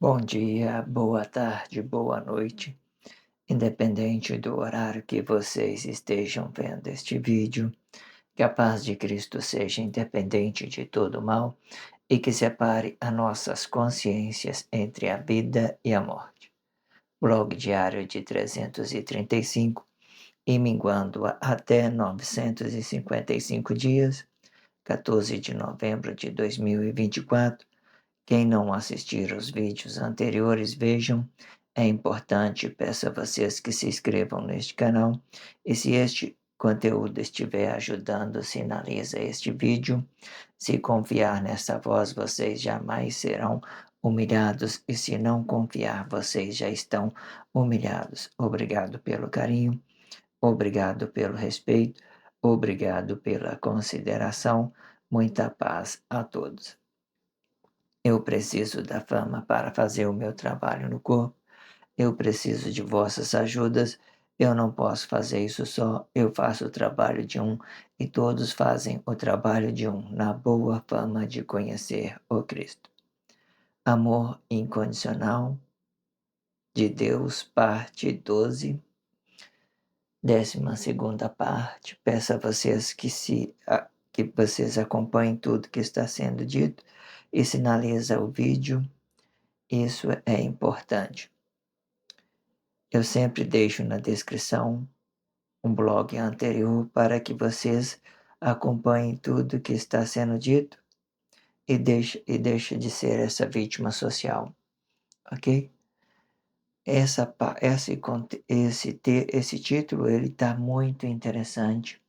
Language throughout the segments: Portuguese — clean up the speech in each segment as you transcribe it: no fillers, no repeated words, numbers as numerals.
Bom dia, boa tarde, boa noite, independente do horário que vocês estejam vendo este vídeo, que a paz de Cristo seja independente de todo mal e que separe as nossas consciências entre a vida e a morte. Blog diário de 335 e minguando até 955 dias, 14 de novembro de 2024. Quem não assistir os vídeos anteriores, vejam. É importante, peço a vocês que se inscrevam neste canal. E se este conteúdo estiver ajudando, sinaliza este vídeo. Se confiar nessa voz, vocês jamais serão humilhados. E se não confiar, vocês já estão humilhados. Obrigado pelo carinho, obrigado pelo respeito, obrigado pela consideração. Muita paz a todos. Eu preciso da fama para fazer o meu trabalho no corpo. Eu preciso de vossas ajudas. Eu não posso fazer isso só. Eu faço o trabalho de um e todos fazem o trabalho de um, na boa fama de conhecer o Cristo. Amor incondicional de Deus, parte 12, 12ª parte. Peço a vocês que vocês acompanhem tudo que está sendo dito e sinaliza o vídeo. Isso é importante. Eu sempre deixo na descrição um blog anterior para que vocês acompanhem tudo que está sendo dito e deixe de ser essa vítima social, ok? Esse título ele está muito interessante.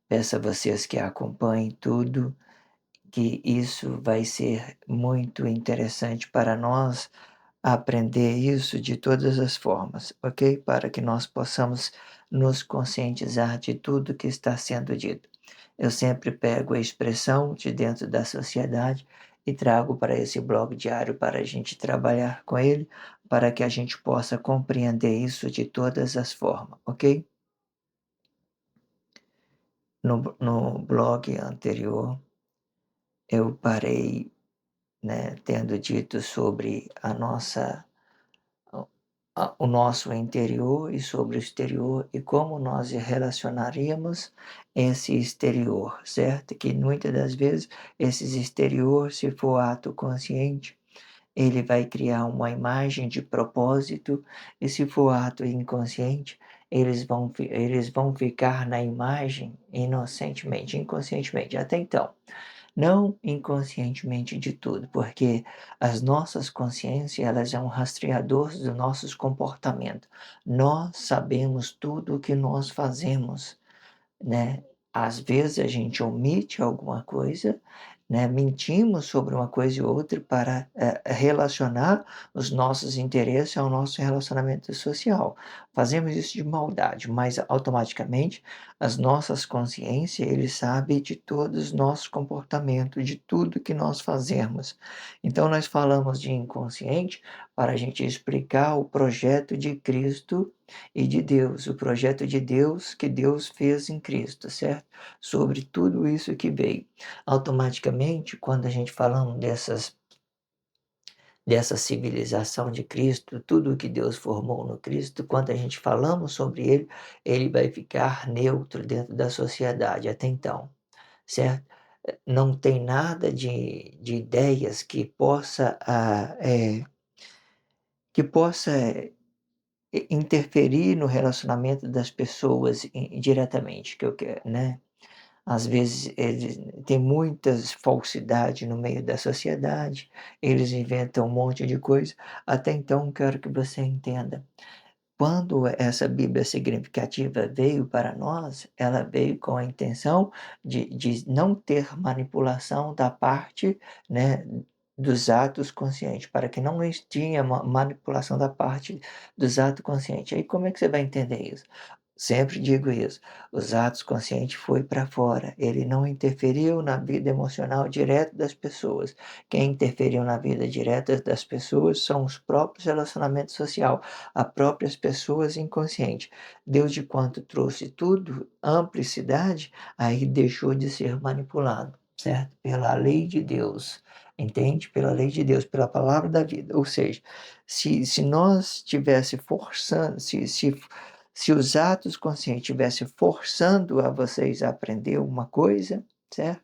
Peço a vocês que acompanhem tudo, que isso vai ser muito interessante para nós aprender isso de todas as formas, ok? Para que nós possamos nos conscientizar de tudo que está sendo dito. Eu sempre pego a expressão de dentro da sociedade e trago para esse blog diário para a gente trabalhar com ele, para que a gente possa compreender isso de todas as formas, ok? No blog anterior, eu parei, né, tendo dito sobre o nosso interior e sobre o exterior e como nós relacionaríamos esse exterior, certo? Que muitas das vezes esse exterior, se for ato consciente, ele vai criar uma imagem de propósito e se for ato inconsciente, eles vão ficar na imagem inocentemente, inconscientemente, até então. Não inconscientemente de tudo, porque as nossas consciências, elas são rastreador dos nossos comportamentos. Nós sabemos tudo o que nós fazemos, né? Às vezes a gente omite alguma coisa, né? Mentimos sobre uma coisa e outra para relacionar os nossos interesses ao nosso relacionamento social. Fazemos isso de maldade, mas automaticamente as nossas consciências, ele sabe de todos os nossos comportamentos, de tudo que nós fazemos. Então nós falamos de inconsciente para a gente explicar o projeto de Cristo e de Deus, o projeto de Deus que Deus fez em Cristo, certo? Sobre tudo isso que veio. Automaticamente, quando a gente falamos dessa civilização de Cristo, tudo o que Deus formou no Cristo, quando a gente falamos sobre ele, ele vai ficar neutro dentro da sociedade até então, certo? Não tem nada de ideias que possa interferir no relacionamento das pessoas diretamente, que eu quero, né? Às vezes eles tem muitas falsidades no meio da sociedade, eles inventam um monte de coisa. Até então quero que você entenda, quando essa Bíblia significativa veio para nós, ela veio com a intenção de não ter manipulação da parte, né, dos atos conscientes, para que não tenha manipulação da parte dos atos conscientes. Aí como é que você vai entender isso? Sempre digo isso, os atos conscientes foi para fora, ele não interferiu na vida emocional direta das pessoas. Quem interferiu na vida direta das pessoas são os próprios relacionamentos social, as próprias pessoas inconscientes. Deus de quanto trouxe tudo, amplicidade, aí deixou de ser manipulado, certo? Pela lei de Deus, entende? Pela lei de Deus, pela palavra da vida. Ou seja, se nós tivesse forçando, se os atos conscientes estivessem forçando a vocês a aprender uma coisa, certo?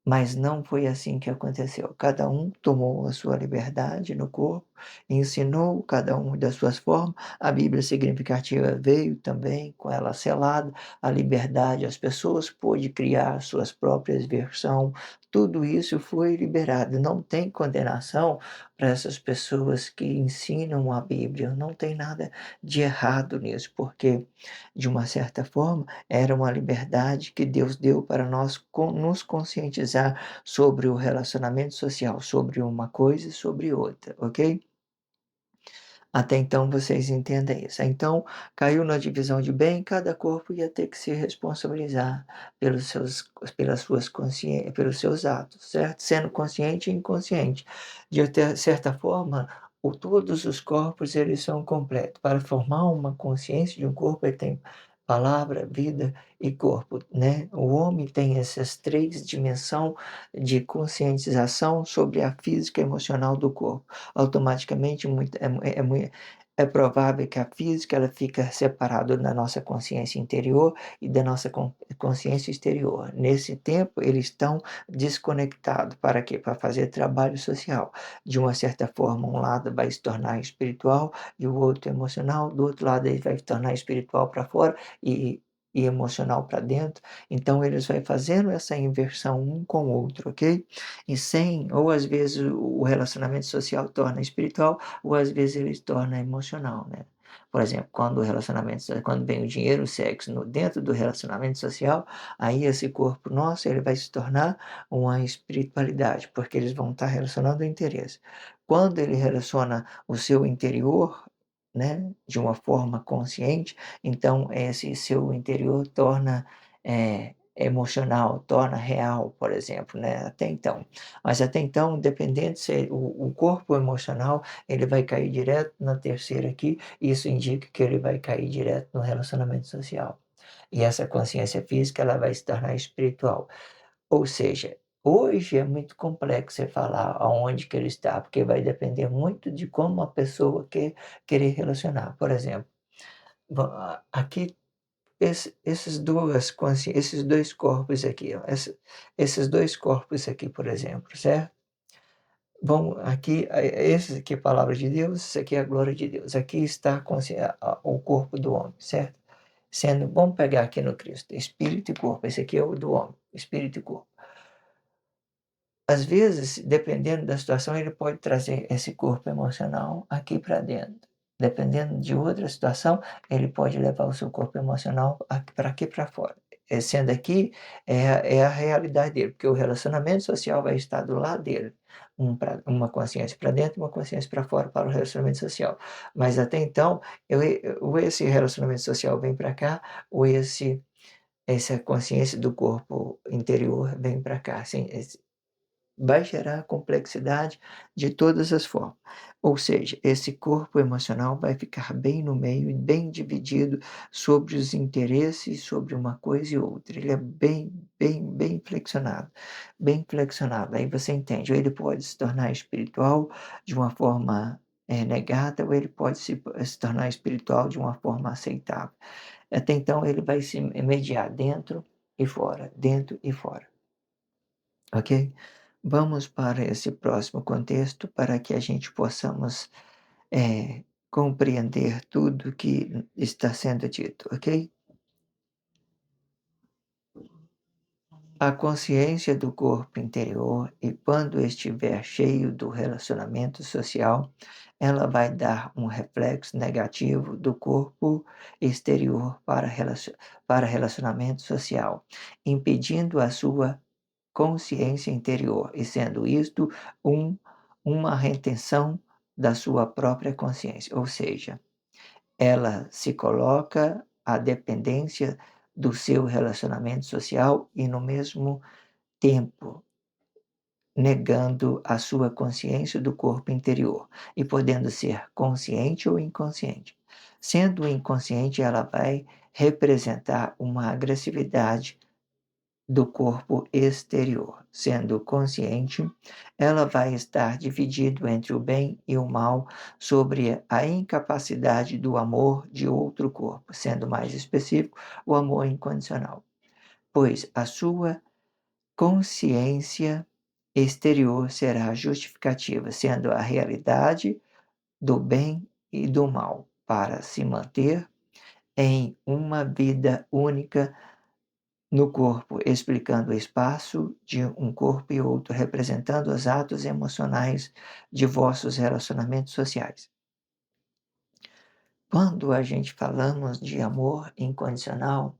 Mas não foi assim que aconteceu. Cada um tomou a sua liberdade no corpo, ensinou cada um das suas formas. A Bíblia significativa veio também com ela selada, a liberdade. As pessoas pôde criar suas próprias versões. Tudo isso foi liberado. Não tem condenação para essas pessoas que ensinam a Bíblia. Não tem nada de errado nisso, porque, de uma certa forma, era uma liberdade que Deus deu para nós nos conscientizar sobre o relacionamento social, sobre uma coisa e sobre outra, ok? Até então vocês entendem isso. Então, caiu na divisão de bem, cada corpo ia ter que se responsabilizar pelos seus atos, certo? Sendo consciente e inconsciente. De certa forma, todos os corpos eles são completos. Para formar uma consciência de um corpo, ele tem palavra, vida e corpo, né? O homem tem essas três dimensões de conscientização sobre a física e emocional do corpo. Automaticamente é provável que a física ela fica separada da nossa consciência interior e da nossa consciência exterior. Nesse tempo, eles estão desconectados. Para quê? Para fazer trabalho social. De uma certa forma, um lado vai se tornar espiritual e o outro emocional. Do outro lado, ele vai se tornar espiritual para fora e emocional para dentro. Então, eles vão fazendo essa inversão um com o outro, ok? E sem, ou às vezes o relacionamento social torna espiritual, ou às vezes ele se torna emocional, né? Por exemplo, quando vem o dinheiro, o sexo dentro do relacionamento social, aí esse corpo nosso ele vai se tornar uma espiritualidade, porque eles vão estar relacionando o interesse. Quando ele relaciona o seu interior, né, de uma forma consciente, então esse seu interior torna emocional, torna real, por exemplo, né, até então. Mas até então, dependendo se o corpo emocional, ele vai cair direto na terceira aqui, isso indica que ele vai cair direto no relacionamento social. E essa consciência física, ela vai se tornar espiritual. Ou seja, hoje é muito complexo você falar aonde que ele está, porque vai depender muito de como a pessoa querer relacionar. Por exemplo, aqui esses dois corpos aqui, ó, esses dois corpos aqui, por exemplo, certo? Bom, aqui, esse aqui é a palavra de Deus, isso aqui é a glória de Deus. Aqui está o corpo do homem, certo? Vamos pegar aqui no Cristo, espírito e corpo. Esse aqui é o do homem, espírito e corpo. Às vezes, dependendo da situação, ele pode trazer esse corpo emocional aqui para dentro. Dependendo de outra situação, ele pode levar o seu corpo emocional aqui para fora. Sendo aqui, é a realidade dele, porque o relacionamento social vai estar do lado dele. Uma consciência para dentro e uma consciência para fora para o relacionamento social. Mas até então, ou esse relacionamento social vem para cá, ou essa consciência do corpo interior vem para cá. Assim, vai gerar complexidade de todas as formas. Ou seja, esse corpo emocional vai ficar bem no meio, bem dividido sobre os interesses, sobre uma coisa e outra. Ele é bem flexionado, bem flexionado. Aí você entende, ou ele pode se tornar espiritual de uma forma negada, ou ele pode se tornar espiritual de uma forma aceitável. Até então, ele vai se mediar dentro e fora. Ok? Vamos para esse próximo contexto para que a gente possamos compreender tudo que está sendo dito, ok? A consciência do corpo interior e quando estiver cheio do relacionamento social, ela vai dar um reflexo negativo do corpo exterior para relacionamento social, impedindo a sua consciência interior, e sendo isto um uma retenção da sua própria consciência, ou seja, ela se coloca à dependência do seu relacionamento social e, no mesmo tempo, negando a sua consciência do corpo interior e podendo ser consciente ou inconsciente. Sendo inconsciente, ela vai representar uma agressividade do corpo exterior. Sendo consciente, ela vai estar dividido entre o bem e o mal sobre a incapacidade do amor de outro corpo, sendo mais específico, o amor incondicional, pois a sua consciência exterior será justificativa, sendo a realidade do bem e do mal, para se manter em uma vida única no corpo, explicando o espaço de um corpo e outro, representando os atos emocionais de vossos relacionamentos sociais. Quando a gente falamos de amor incondicional,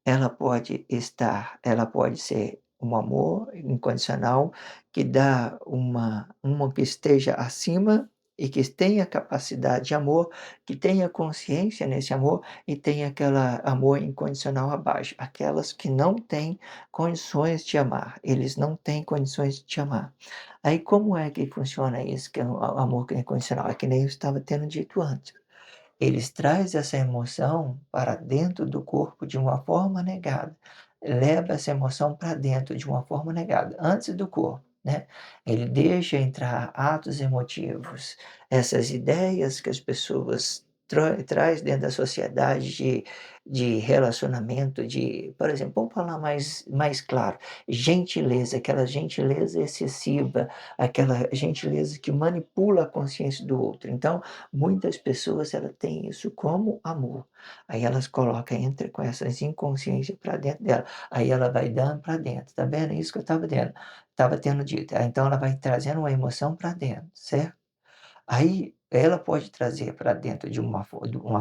ela pode ser um amor incondicional que dá uma que esteja acima e que tenha capacidade de amor, que tenha consciência nesse amor e tenha aquela amor incondicional abaixo, aquelas que não têm condições de amar, eles não têm condições de te amar. Aí como é que funciona isso, que é o amor incondicional? É que nem eu estava tendo dito antes. Eles traz essa emoção para dentro do corpo de uma forma negada, leva essa emoção para dentro de uma forma negada, antes do corpo, né. Ele deixa entrar atos emotivos, essas ideias que as pessoas traz dentro da sociedade de relacionamento, de por exemplo, vamos falar mais claro, gentileza, aquela gentileza excessiva, aquela gentileza que manipula a consciência do outro. Então, muitas pessoas ela têm isso como amor, aí elas colocam entra com essas inconsciência para dentro dela, aí ela vai dando para dentro, tá vendo? Isso que eu estava tendo dito, então ela vai trazendo uma emoção para dentro, certo? Aí ela pode trazer para dentro de uma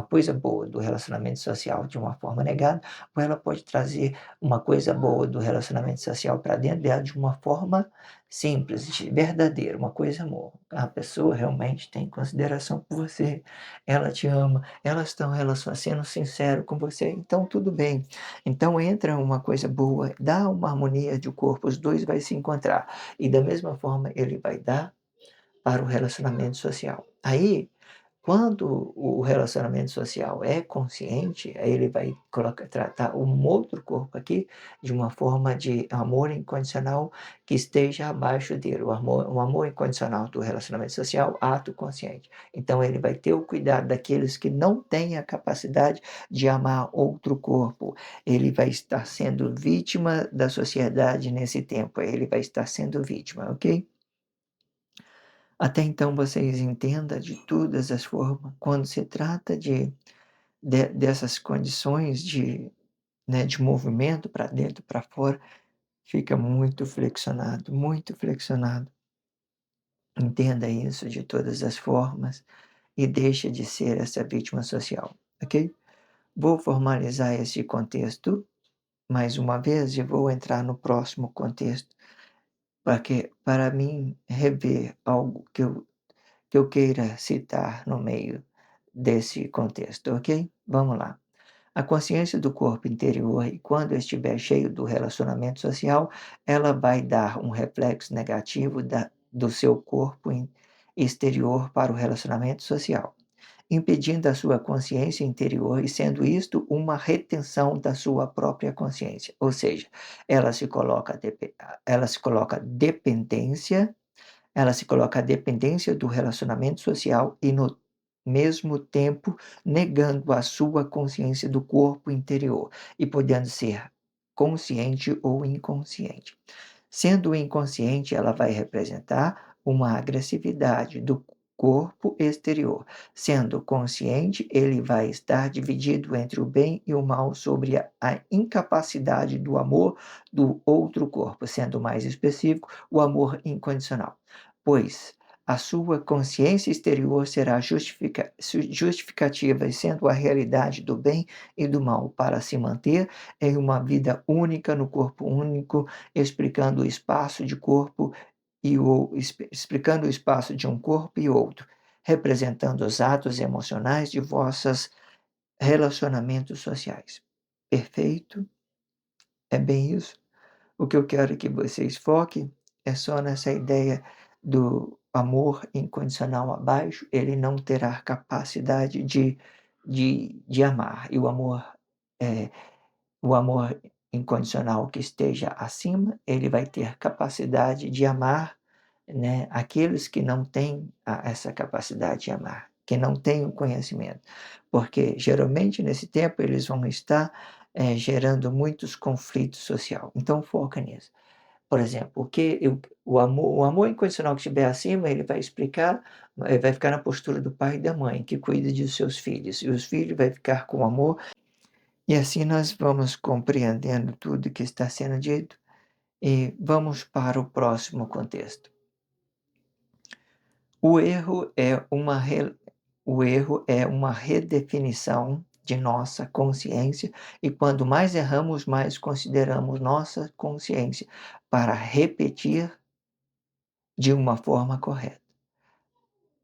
coisa boa do relacionamento social de uma forma negada, ou ela pode trazer uma coisa boa do relacionamento social para dentro dela de uma forma simples, verdadeira, uma coisa amor. A pessoa realmente tem consideração por você, ela te ama, elas estão sendo sincero com você, então tudo bem. Então entra uma coisa boa, dá uma harmonia de corpo, os 2 vai se encontrar, e da mesma forma ele vai dar para o relacionamento social. Aí, quando o relacionamento social é consciente, aí ele vai tratar um outro corpo aqui de uma forma de amor incondicional que esteja abaixo dele. O amor incondicional do relacionamento social, ato consciente. Então ele vai ter o cuidado daqueles que não têm a capacidade de amar outro corpo. Ele vai estar sendo vítima da sociedade nesse tempo. Ele vai estar sendo vítima, ok? Até então vocês entendam de todas as formas, quando se trata dessas condições de movimento para dentro, para fora, fica muito flexionado, muito flexionado. Entenda isso de todas as formas e deixe de ser essa vítima social, ok? Vou formalizar esse contexto mais uma vez e vou entrar no próximo contexto, para mim rever algo que eu queira citar no meio desse contexto, ok? Vamos lá. A consciência do corpo interior, e quando estiver cheio do relacionamento social, ela vai dar um reflexo negativo do seu corpo exterior para o relacionamento social, impedindo a sua consciência interior e sendo isto uma retenção da sua própria consciência. Ou seja, ela se coloca, ela se coloca dependência ela se coloca à dependência do relacionamento social e, no mesmo tempo, negando a sua consciência do corpo interior e podendo ser consciente ou inconsciente. Sendo inconsciente, ela vai representar uma agressividade do corpo exterior. Sendo consciente, ele vai estar dividido entre o bem e o mal sobre a incapacidade do amor do outro corpo, sendo mais específico, o amor incondicional. Pois a sua consciência exterior será justificativa, sendo a realidade do bem e do mal, para se manter em uma vida única, no corpo único, explicando o espaço de corpo explicando o espaço de um corpo e outro, representando os atos emocionais de vossos relacionamentos sociais. Perfeito? É bem isso? O que eu quero que vocês foquem é só nessa ideia do amor incondicional abaixo, ele não terá capacidade de amar. E eh, o amor incondicional que esteja acima, ele vai ter capacidade de amar, né, aqueles que não têm essa capacidade de amar, que não têm o conhecimento. Porque geralmente nesse tempo eles vão estar gerando muitos conflitos social. Então foca nisso. Por exemplo, o amor incondicional que estiver acima, ele vai explicar, vai ficar na postura do pai e da mãe, que cuida de seus filhos, e os filhos vai ficar com amor, e assim nós vamos compreendendo tudo que está sendo dito, e vamos para o próximo contexto. O erro é uma re o erro é uma redefinição de nossa consciência, e quando mais erramos, mais consideramos nossa consciência para repetir de uma forma correta.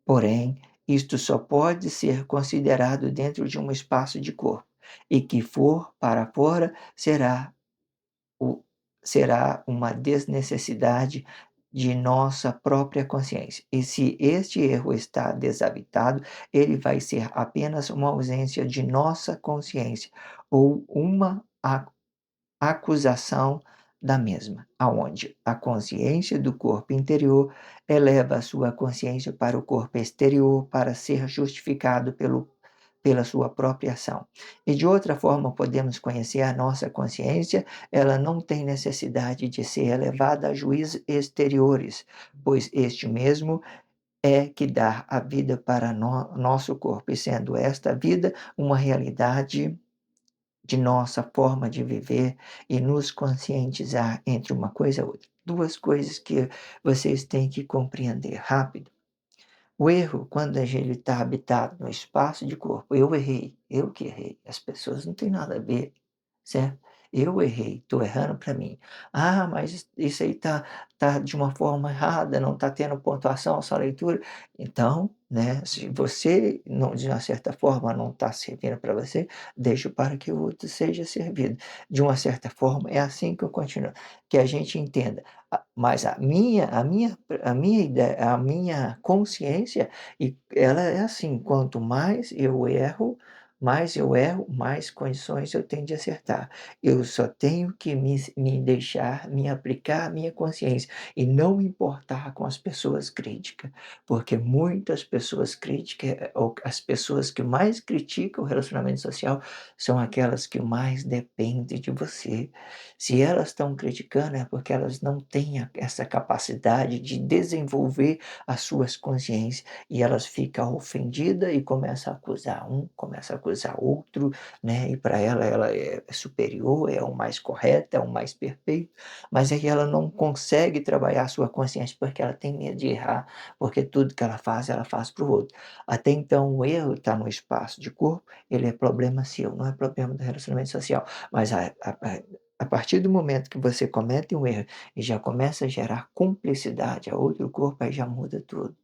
Porém, isto só pode ser considerado dentro de um espaço de corpo, e que for para fora o será uma desnecessidade de nossa própria consciência. E se este erro está desabitado, ele vai ser apenas uma ausência de nossa consciência, ou uma acusação da mesma, aonde a consciência do corpo interior eleva a sua consciência para o corpo exterior para ser justificado pela sua própria ação. E de outra forma, podemos conhecer a nossa consciência, ela não tem necessidade de ser elevada a juízos exteriores, pois este mesmo é que dá a vida para nosso corpo, e sendo esta vida uma realidade de nossa forma de viver e nos conscientizar entre uma coisa e outra. Duas coisas que vocês têm que compreender rápido. O erro, quando a gente está habitado no espaço de corpo, eu errei, eu que errei, as pessoas não têm nada a ver, certo? Eu errei, estou errando para mim. Ah, mas isso aí tá de uma forma errada, não está tendo pontuação a sua leitura. Então, né, se você, não, de uma certa forma, não está servindo para você, deixa para que o outro seja servido. De uma certa forma, é assim que eu continuo, que a gente entenda. Mas a minha ideia, a minha consciência, e ela é assim: quanto mais eu erro, mais condições eu tenho de acertar. Eu só tenho que me deixar, me aplicar à minha consciência e não me importar com as pessoas críticas, porque muitas pessoas críticas, ou as pessoas que mais criticam o relacionamento social, são aquelas que mais dependem de você. Se elas estão criticando, é porque elas não têm essa capacidade de desenvolver as suas consciências, e elas ficam ofendidas e começam a acusar um, começam a acusar outro, né? E para ela é superior, é o mais correto, é o mais perfeito, mas aí ela não consegue trabalhar a sua consciência porque ela tem medo de errar, porque tudo que ela faz para o outro. Até então, o erro está no espaço de corpo, ele é problema seu, não é problema do relacionamento social. Mas a partir do momento que você comete um erro e já começa a gerar cumplicidade a outro corpo, aí já muda tudo.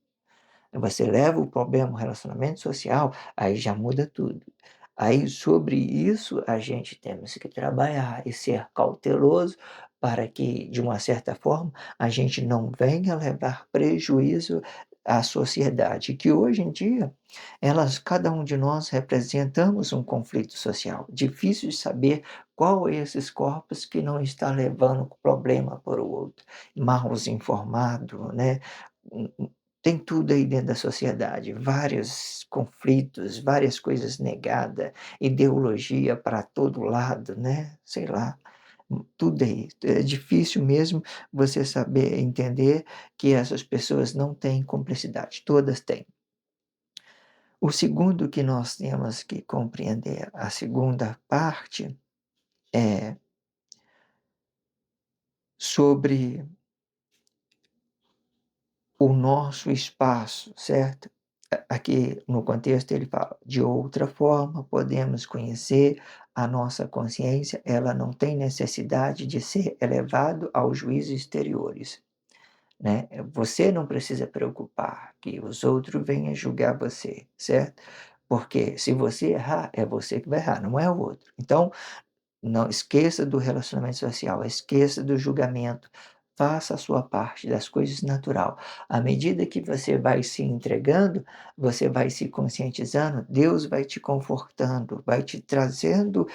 Você leva o problema ao relacionamento social, aí já muda tudo. Aí sobre isso a gente temos que trabalhar e ser cauteloso para que, de uma certa forma, a gente não venha levar prejuízo à sociedade, que hoje em dia, cada um de nós representamos um conflito social. Difícil de saber qual é esses corpos que não está levando problema para o outro. Mal informado, né? Tem tudo aí dentro da sociedade, vários conflitos, várias coisas negadas, ideologia para todo lado, né, sei lá, tudo aí. É difícil mesmo você saber entender que essas pessoas não têm cumplicidade, todas têm. O segundo que nós temos que compreender, a segunda parte, é sobre o nosso espaço, certo? Aqui no contexto ele fala: "De outra forma, podemos conhecer a nossa consciência, ela não tem necessidade de ser elevado aos juízos exteriores", né. Você não precisa preocupar que os outros venham julgar você, certo? Porque se você errar, é você que vai errar, não é o outro. Então, não esqueça do relacionamento social, esqueça do julgamento. Faça a sua parte das coisas natural. À medida que você vai se entregando, você vai se conscientizando, Deus vai te confortando, vai te trazendo,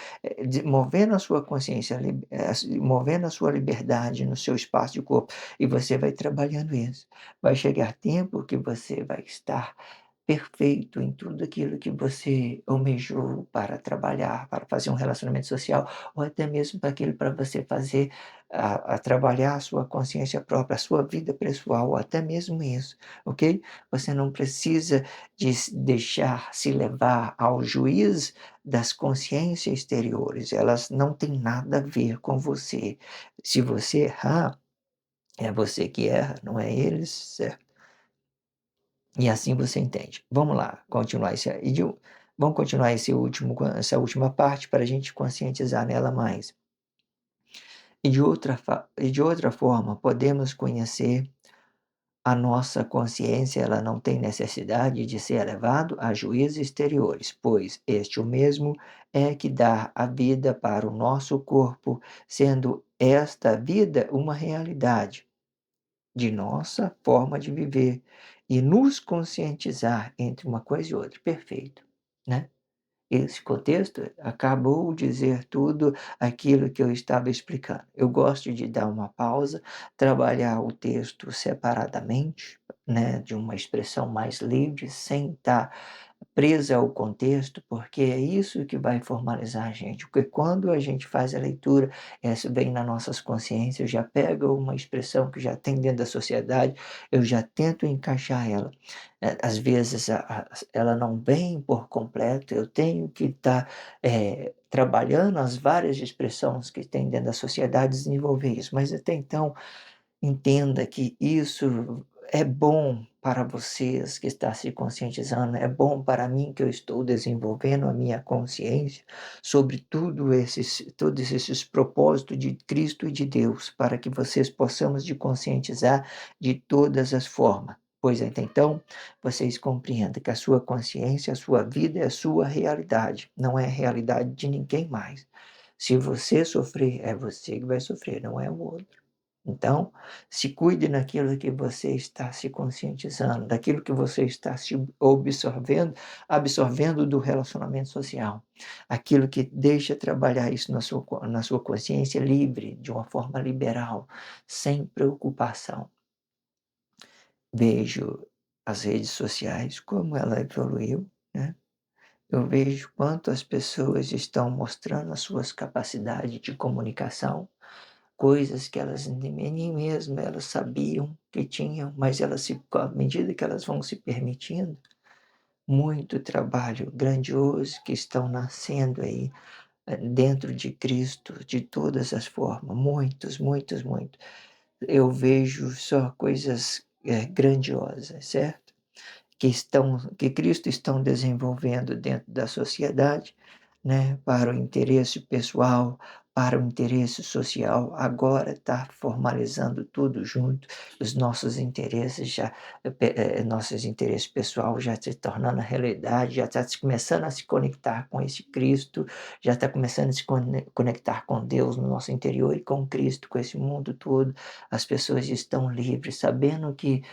movendo a sua consciência, movendo a sua liberdade no seu espaço de corpo, e você vai trabalhando isso. Vai chegar tempo que você vai estar perfeito em tudo aquilo que você almejou para trabalhar, para fazer um relacionamento social, ou até mesmo para aquilo para você fazer, a trabalhar a sua consciência própria, a sua vida pessoal, ou até mesmo isso, ok? Você não precisa de se deixar se levar ao juiz das consciências exteriores, elas não têm nada a ver com você. Se você errar, é você que erra, não é eles, certo? E assim você entende. Vamos lá, continuar esse vamos continuar essa última parte para a gente conscientizar nela mais. E de outra forma, podemos conhecer a nossa consciência, ela não tem necessidade de ser elevado a juízos exteriores, pois este o mesmo é que dá a vida para o nosso corpo, sendo esta vida uma realidade de nossa forma de viver e nos conscientizar entre uma coisa e outra. Perfeito, né? Esse contexto acabou de dizer tudo aquilo que eu estava explicando. Eu gosto de dar uma pausa, trabalhar o texto separadamente, né, de uma expressão mais livre, sem estar presa ao contexto, porque é isso que vai formalizar a gente. Porque quando a gente faz a leitura, isso vem nas nossas consciências, já pega uma expressão que já tem dentro da sociedade, eu já tento encaixar ela. Às vezes ela não vem por completo, eu tenho que estar trabalhando as várias expressões que tem dentro da sociedade, desenvolver isso. Mas até então, entenda que isso é bom para vocês que está se conscientizando, é bom para mim que eu estou desenvolvendo a minha consciência sobre todos esses propósitos de Cristo e de Deus, para que vocês possamos de conscientizar de todas as formas. Pois até então, vocês compreendam que a sua consciência, a sua vida é a sua realidade, não é a realidade de ninguém mais. Se você sofrer, é você que vai sofrer, não é o outro. Então, se cuide naquilo que você está se conscientizando, daquilo que você está se absorvendo do relacionamento social. Aquilo que deixa trabalhar isso na sua consciência livre, de uma forma liberal, sem preocupação. Vejo as redes sociais, como ela evoluiu, né? Eu vejo quanto as pessoas estão mostrando as suas capacidades de comunicação, coisas que elas nem mesmo elas sabiam que tinham, mas elas à medida que elas vão se permitindo, muito trabalho grandioso que estão nascendo aí, dentro de Cristo, de todas as formas, muitos, muitos, muitos. Eu vejo só coisas, grandiosas, certo? Que Cristo estão desenvolvendo dentro da sociedade, né, para o interesse pessoal, para o interesse social, agora está formalizando tudo junto, os nossos interesses já, nossos interesses pessoal já se tornando realidade, já está começando a se conectar com esse Cristo, já está começando a se conectar com Deus no nosso interior e com Cristo, com esse mundo todo. As pessoas estão livres, sabendo que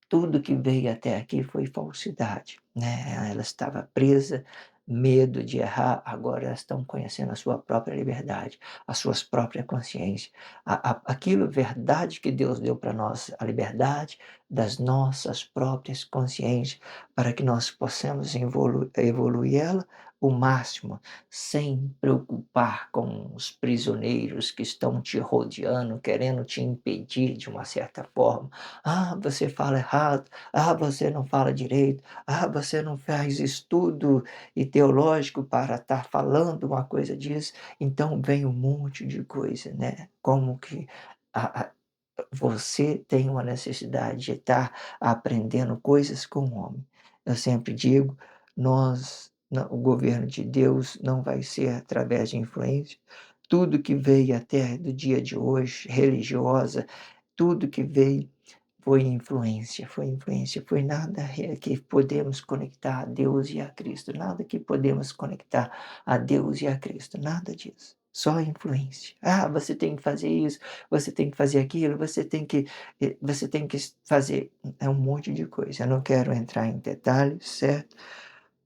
tudo que veio até aqui foi falsidade, né, ela estava presa, medo de errar, agora elas estão conhecendo a sua própria liberdade, as suas própria consciência, aquilo verdade que Deus deu para nós, a liberdade das nossas próprias consciências, para que nós possamos evoluir ela o máximo, sem preocupar com os prisioneiros que estão te rodeando, querendo te impedir de uma certa forma. "Ah, você fala errado. Ah, você não fala direito. Ah, você não faz estudo e teológico para estar falando uma coisa disso". Então vem um monte de coisa, né, como que a você tem uma necessidade de estar aprendendo coisas com o homem. Eu sempre digo, o governo de Deus não vai ser através de influência. Tudo que veio até do dia de hoje, religiosa, tudo que veio foi influência, foi nada que podemos conectar a Deus e a Cristo, nada que podemos conectar a Deus e a Cristo, nada disso. Só influência. Ah, você tem que fazer isso, você tem que fazer aquilo, você tem que fazer um monte de coisa. Eu não quero entrar em detalhes, certo?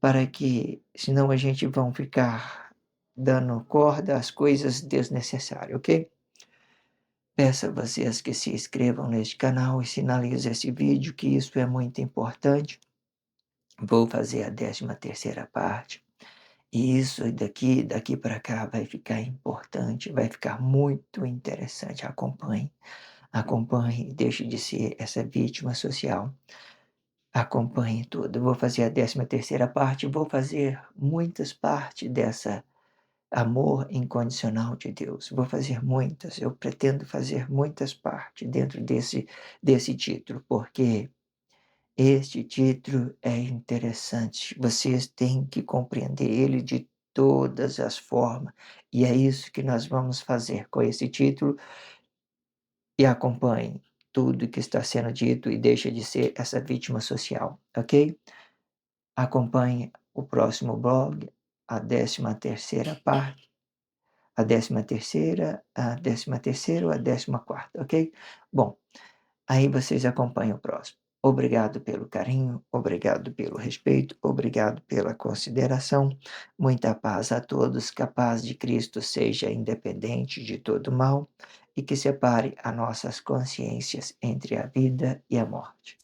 Para que, senão a gente vão ficar dando corda às coisas desnecessárias, ok? Peço a vocês que se inscrevam neste canal e sinalizem esse vídeo, que isso é muito importante. Vou fazer a 13ª parte. E isso daqui para cá vai ficar importante, vai ficar muito interessante. Acompanhe, acompanhe, deixe de ser essa vítima social. Acompanhe tudo. Vou fazer a 13ª parte, vou fazer muitas partes dessa amor incondicional de Deus. Vou fazer muitas, eu pretendo fazer muitas partes dentro desse título, porque este título é interessante. Vocês têm que compreender ele de todas as formas. E é isso que nós vamos fazer com esse título. E acompanhe tudo que está sendo dito e deixe de ser essa vítima social, ok? Acompanhe o próximo blog, a 13ª parte. A 13ª ou a 14ª, ok? Bom, aí vocês acompanham o próximo. Obrigado pelo carinho, obrigado pelo respeito, obrigado pela consideração. Muita paz a todos, que a paz de Cristo seja independente de todo mal e que separe as nossas consciências entre a vida e a morte.